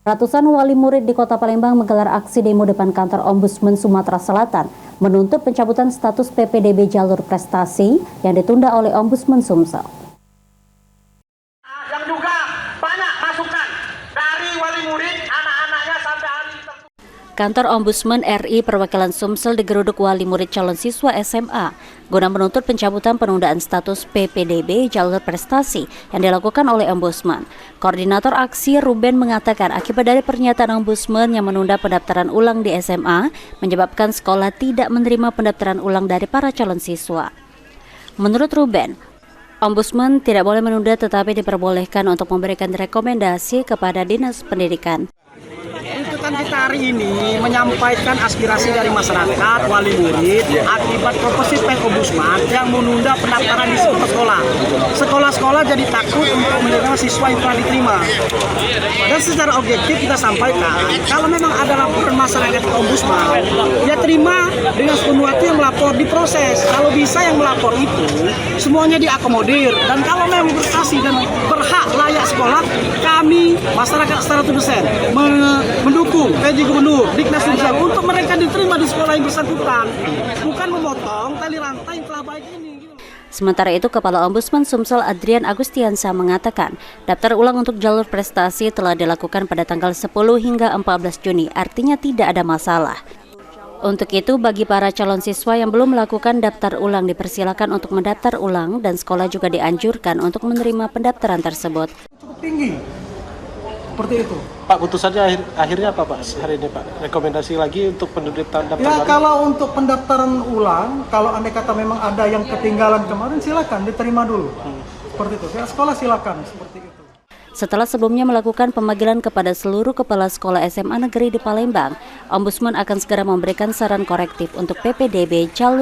Ratusan wali murid di Kota Palembang menggelar aksi demo depan kantor Ombudsman Sumatera Selatan menuntut pencabutan status PPDB jalur prestasi yang ditunda oleh Ombudsman Sumsel. Yang juga banyak masukan dari wali murid, anak-anaknya sampai hari ini. Kantor Ombudsman RI perwakilan Sumsel digeruduk wali murid calon siswa SMA guna menuntut pencabutan penundaan status PPDB jalur prestasi yang dilakukan oleh Ombudsman. Koordinator aksi Ruben mengatakan akibat dari pernyataan Ombudsman yang menunda pendaftaran ulang di SMA menyebabkan sekolah tidak menerima pendaftaran ulang dari para calon siswa. Menurut Ruben, Ombudsman tidak boleh menunda tetapi diperbolehkan untuk memberikan rekomendasi kepada Dinas Pendidikan. Itu kan kita hari ini menyampaikan aspirasi dari masyarakat, wali murid, akibat proposisi Ombudsman yang menunda pendaftaran di sekolah. Sekolah-sekolah jadi takut untuk menerima siswa yang telah diterima. Dan secara objektif kita sampaikan, kalau memang ada laporan masyarakat ke Ombudsman, ya terima dengan sepenuh hati yang melapor, diproses. Kalau bisa yang melapor itu, semuanya diakomodir. Dan kalau memang berprestasi dan berhak layak sekolah, kami masyarakat 100% mendukung PJ Gubernur, Diknas Sumsel untuk mereka diterima di sekolah yang bersangkutan, bukan memotong tali rantai yang telah baik ini. Sementara itu, Kepala Ombudsman Sumsel Adrian Agustiansa mengatakan daftar ulang untuk jalur prestasi telah dilakukan pada tanggal 10 hingga 14 Juni, artinya tidak ada masalah. Untuk itu, bagi para calon siswa yang belum melakukan daftar ulang dipersilakan untuk mendaftar ulang dan sekolah juga dianjurkan untuk menerima pendaftaran tersebut. Cukup tinggi, seperti itu. Pak, putusannya akhirnya apa Pak hari ini Pak? Rekomendasi lagi untuk pendaftaran Ya, kalau untuk pendaftaran ulang, kalau andai kata memang ada yang ketinggalan kemarin, silakan diterima dulu. Seperti itu. Ya, sekolah silakan seperti itu. Setelah sebelumnya melakukan pemanggilan kepada seluruh kepala sekolah SMA negeri di Palembang, Ombudsman akan segera memberikan saran korektif untuk PPDB jalur